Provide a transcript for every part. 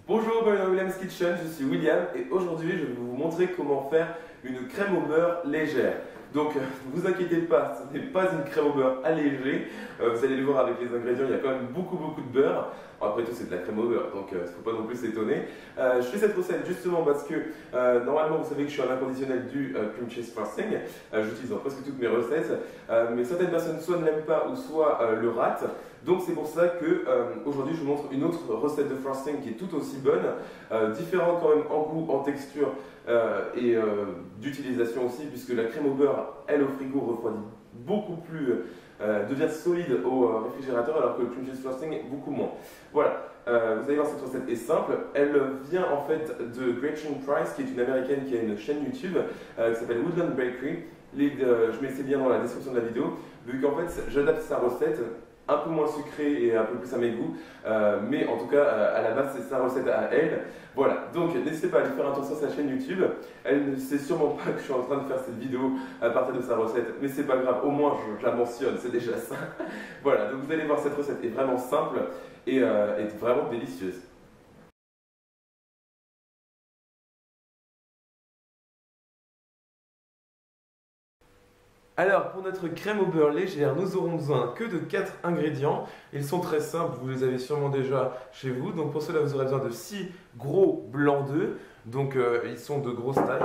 Bonjour, bienvenue dans William's Kitchen, je suis William et aujourd'hui je vais vous montrer comment faire une crème au beurre légère. Donc ne vous inquiétez pas, ce n'est pas une crème au beurre allégée, vous allez le voir avec les ingrédients, il y a quand même beaucoup de beurre. Bon, après tout c'est de la crème au beurre, donc il ne faut pas non plus s'étonner. Je fais cette recette justement parce que normalement vous savez que je suis un inconditionnel du cream cheese frosting, j'utilise dans presque toutes mes recettes, mais certaines personnes soit ne l'aiment pas ou soit le ratent. Donc c'est pour ça que aujourd'hui je vous montre une autre recette de frosting qui est tout aussi bonne, différente quand même en goût, en texture et d'utilisation aussi, puisque la crème au beurre, elle au frigo refroidit beaucoup plus, devient solide au réfrigérateur, alors que le cream cheese frosting est beaucoup moins. Voilà, vous allez voir, cette recette est simple, elle vient en fait de Gretchen Price, qui est une américaine qui a une chaîne YouTube qui s'appelle Woodland Bakery. Je mets ses liens dans la description de la vidéo, vu qu'en fait j'adapte sa recette un peu moins sucré et un peu plus à mes goûts, mais en tout cas à la base c'est sa recette à elle. Voilà, donc n'hésitez pas à aller faire un tour sur sa chaîne YouTube. Elle ne sait sûrement pas que je suis en train de faire cette vidéo à partir de sa recette, mais c'est pas grave, au moins je la mentionne, c'est déjà ça. Voilà, donc vous allez voir, cette recette est vraiment simple et est vraiment délicieuse. Alors pour notre crème au beurre légère, nous aurons besoin que de 4 ingrédients. Ils sont très simples, vous les avez sûrement déjà chez vous. Donc pour cela vous aurez besoin de 6 gros blancs d'œufs. Donc ils sont de grosse taille,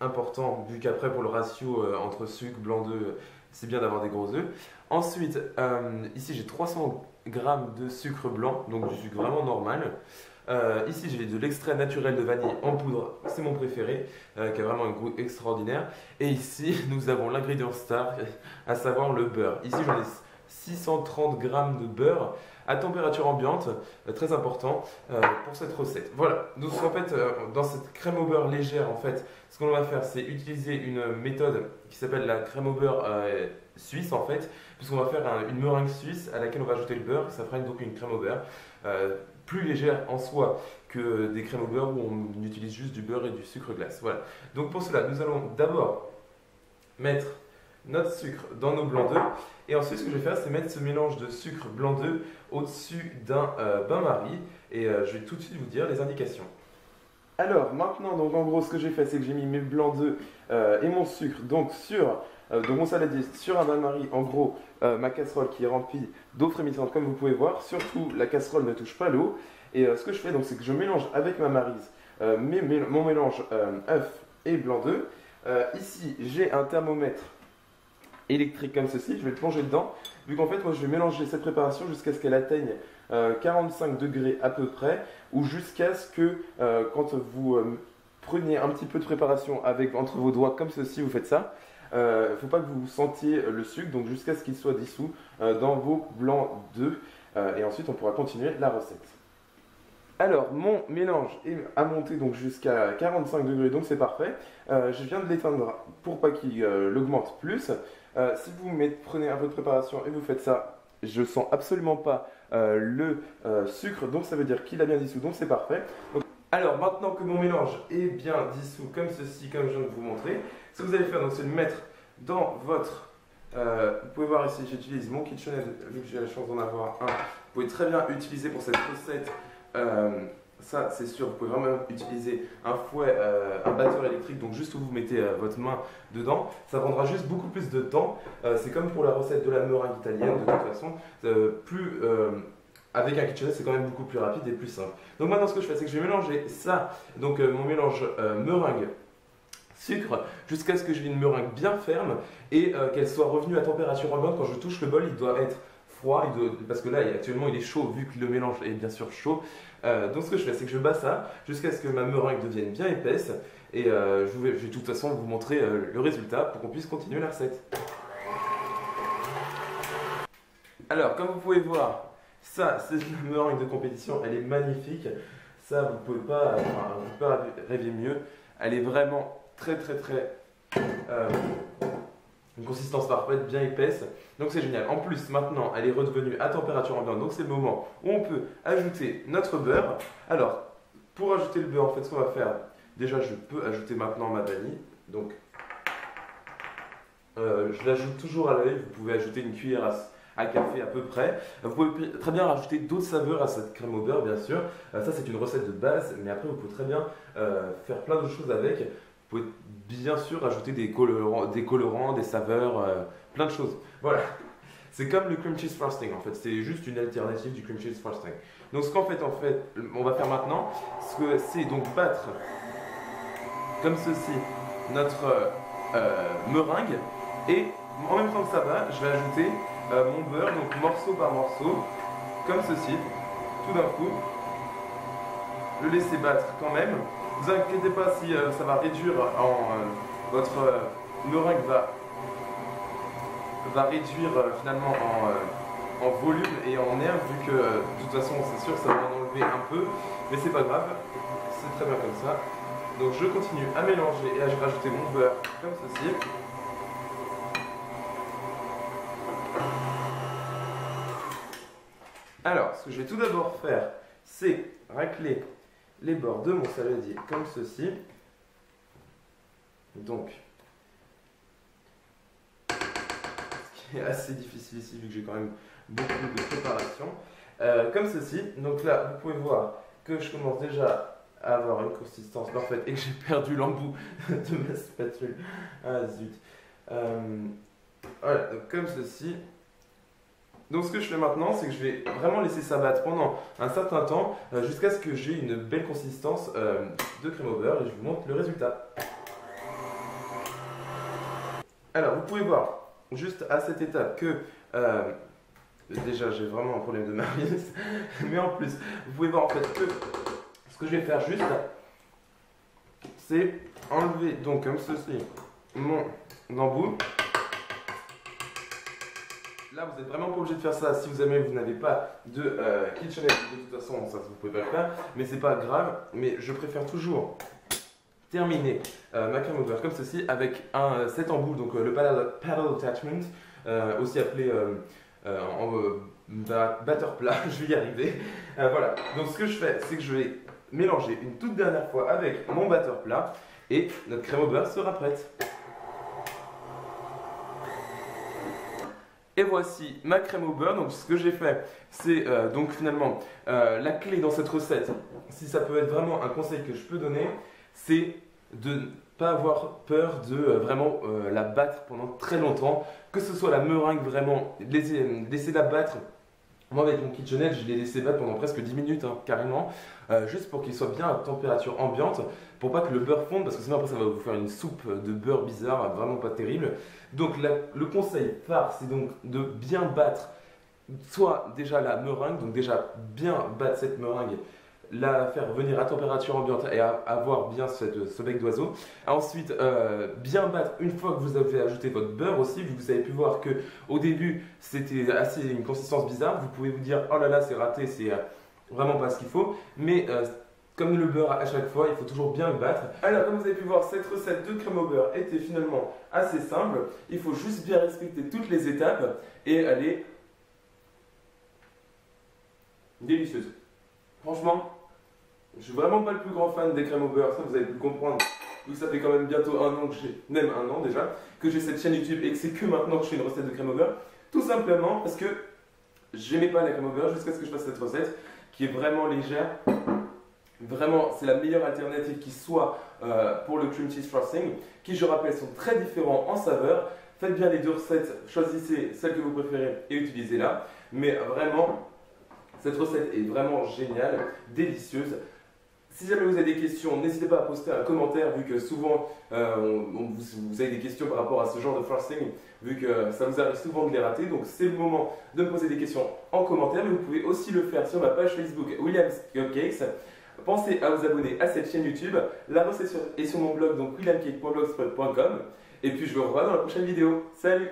important vu qu'après pour le ratio entre sucre, blanc d'œuf, c'est bien d'avoir des gros œufs. Ensuite, ici j'ai 300 g de sucre blanc, donc du sucre vraiment normal. Ici j'ai de l'extrait naturel de vanille en poudre, c'est mon préféré, qui a vraiment un goût extraordinaire. Et ici nous avons l'ingrédient star, à savoir le beurre. Ici j'en ai 630 g de beurre à température ambiante, très important pour cette recette. Voilà, donc en fait dans cette crème au beurre légère, en fait, ce qu'on va faire c'est utiliser une méthode qui s'appelle la crème au beurre suisse en fait, puisqu'on va faire une meringue suisse à laquelle on va ajouter le beurre, ça fera donc une crème au beurre plus légère en soi que des crèmes au beurre où on utilise juste du beurre et du sucre glace. Voilà. Donc pour cela, nous allons d'abord mettre notre sucre dans nos blancs d'œufs et ensuite ce que je vais faire c'est mettre ce mélange de sucre blanc d'œufs au-dessus d'un bain-marie et je vais tout de suite vous dire les indications. Alors maintenant, donc en gros ce que j'ai fait c'est que j'ai mis mes blancs d'œufs et mon sucre donc sur mon saladier sur un bain-marie, en gros ma casserole qui est remplie d'eau frémissante comme vous pouvez voir, surtout la casserole ne touche pas l'eau et ce que je fais donc c'est que je mélange avec ma maryse mon mélange œuf et blanc d'œuf. Ici j'ai un thermomètre électrique comme ceci, je vais le plonger dedans, vu qu'en fait moi je vais mélanger cette préparation jusqu'à ce qu'elle atteigne 45 degrés à peu près, ou jusqu'à ce que quand vous preniez un petit peu de préparation entre vos doigts comme ceci, vous faites ça. Il ne faut pas que vous sentiez le sucre, donc jusqu'à ce qu'il soit dissous dans vos blancs d'œufs, et ensuite on pourra continuer la recette. Alors mon mélange a monté donc jusqu'à 45 degrés, donc c'est parfait. Je viens de l'éteindre pour pas qu'il augmente plus. Si vous prenez un peu de préparation et vous faites ça, je sens absolument pas le sucre, donc ça veut dire qu'il a bien dissous, donc c'est parfait. Donc, alors maintenant que mon mélange est bien dissous comme ceci, comme je viens de vous montrer, ce que vous allez faire c'est le mettre dans votre... vous pouvez voir ici, j'utilise mon KitchenAid, vu que j'ai la chance d'en avoir un. Vous pouvez très bien utiliser pour cette recette, ça c'est sûr, vous pouvez vraiment utiliser un fouet, un batteur électrique, donc juste où vous mettez votre main dedans. Ça prendra juste beaucoup plus de temps. C'est comme pour la recette de la meringue italienne, de toute façon. Avec un KitchenAid, c'est quand même beaucoup plus rapide et plus simple. Donc maintenant, ce que je fais, c'est que je vais mélanger ça, donc mon mélange meringue sucre, jusqu'à ce que j'ai une meringue bien ferme et qu'elle soit revenue à température ambiante. Quand je touche le bol, il doit être froid, parce que là actuellement il est chaud vu que le mélange est bien sûr chaud. Donc ce que je fais, c'est que je bats ça jusqu'à ce que ma meringue devienne bien épaisse et je vais de toute façon vous montrer le résultat pour qu'on puisse continuer la recette. Alors comme vous pouvez voir, ça c'est une meringue de compétition, elle est magnifique. Ça vous pouvez pas rêver mieux. Elle est vraiment très une consistance parfaite, bien épaisse, donc c'est génial. En plus, maintenant, elle est redevenue à température ambiante, donc c'est le moment où on peut ajouter notre beurre. Alors, pour ajouter le beurre, en fait, ce qu'on va faire, déjà, je peux ajouter maintenant ma vanille. Donc, je l'ajoute toujours à l'œil. Vous pouvez ajouter une cuillère à café à peu près. Vous pouvez très bien rajouter d'autres saveurs à cette crème au beurre, bien sûr. Ça, c'est une recette de base, mais après, vous pouvez très bien faire plein de choses avec. Vous pouvez bien sûr rajouter des colorants, des saveurs, plein de choses. Voilà. C'est comme le cream cheese frosting en fait, c'est juste une alternative du cream cheese frosting. Donc ce qu'en fait, on va faire maintenant, c'est donc battre comme ceci notre meringue, et en même temps que ça va, je vais ajouter mon beurre, donc morceau par morceau, comme ceci, tout d'un coup. Le laisser battre quand même. Ne vous inquiétez pas si ça va réduire votre meringue va réduire finalement en volume et en air, vu que de toute façon c'est sûr que ça va en enlever un peu, mais c'est pas grave, c'est très bien comme ça. Donc je continue à mélanger et à rajouter mon beurre comme ceci. Alors, ce que je vais tout d'abord faire, c'est racler les bords de mon saladier comme ceci. Donc, ce qui est assez difficile ici, vu que j'ai quand même beaucoup de préparation. Comme ceci. Donc là, vous pouvez voir que je commence déjà à avoir une consistance parfaite et que j'ai perdu l'embout de ma spatule. Ah zut. Voilà, donc comme ceci. Donc ce que je fais maintenant, c'est que je vais vraiment laisser ça battre pendant un certain temps jusqu'à ce que j'ai une belle consistance de crème au beurre, et je vous montre le résultat. Alors vous pouvez voir juste à cette étape que déjà j'ai vraiment un problème de marise, mais en plus vous pouvez voir en fait que ce que je vais faire juste, c'est enlever donc comme ceci mon embout. Là, vous n'êtes vraiment pas obligé de faire ça si vous n'avez pas de KitchenAid. De toute façon, ça vous pouvez pas le faire, mais c'est pas grave. Mais je préfère toujours terminer ma crème au beurre comme ceci avec cet embout, donc le paddle attachment, aussi appelé batteur plat. Je vais y arriver. Voilà. Donc ce que je fais, c'est que je vais mélanger une toute dernière fois avec mon batteur plat et notre crème au beurre sera prête. Et voici ma crème au beurre. Donc ce que j'ai fait, c'est donc finalement la clé dans cette recette, si ça peut être vraiment un conseil que je peux donner, c'est de ne pas avoir peur de vraiment la battre pendant très longtemps. Que ce soit la meringue, vraiment, laisser la battre. Moi avec mon KitchenAid, je l'ai laissé battre pendant presque 10 minutes, hein, carrément, juste pour qu'il soit bien à température ambiante, pour pas que le beurre fonde, parce que sinon après ça va vous faire une soupe de beurre bizarre, vraiment pas terrible. Donc le conseil phare, c'est donc de bien battre, soit déjà la meringue, donc déjà bien battre cette meringue, la faire venir à température ambiante et avoir bien ce bec d'oiseau. Ensuite, bien battre une fois que vous avez ajouté votre beurre aussi, vu que vous avez pu voir que au début c'était assez une consistance bizarre. Vous pouvez vous dire oh là là c'est raté, c'est vraiment pas ce qu'il faut. Mais comme le beurre à chaque fois, il faut toujours bien le battre. Alors comme vous avez pu voir, cette recette de crème au beurre était finalement assez simple. Il faut juste bien respecter toutes les étapes et elle est délicieuse. Franchement, je suis vraiment pas le plus grand fan des crèmes au beurre, ça vous avez pu le comprendre. Vu que ça fait quand même bientôt un an que même un an déjà, que j'ai cette chaîne YouTube et que c'est que maintenant que je fais une recette de crème au beurre. Tout simplement parce que j'aimais pas la crème au beurre jusqu'à ce que je fasse cette recette qui est vraiment légère. Vraiment, c'est la meilleure alternative qui soit pour le cream cheese frosting, qui je rappelle sont très différents en saveur. Faites bien les deux recettes, choisissez celle que vous préférez et utilisez-la. Mais vraiment, cette recette est vraiment géniale, délicieuse. Si jamais vous avez des questions, n'hésitez pas à poster un commentaire, vu que souvent vous avez des questions par rapport à ce genre de frosting, vu que ça vous arrive souvent de les rater. Donc c'est le moment de me poser des questions en commentaire, mais vous pouvez aussi le faire sur ma page Facebook William's Cupcakes. Pensez à vous abonner à cette chaîne YouTube. La recette est sur mon blog, donc williamcake.blogspot.com. Et puis je vous revois dans la prochaine vidéo. Salut!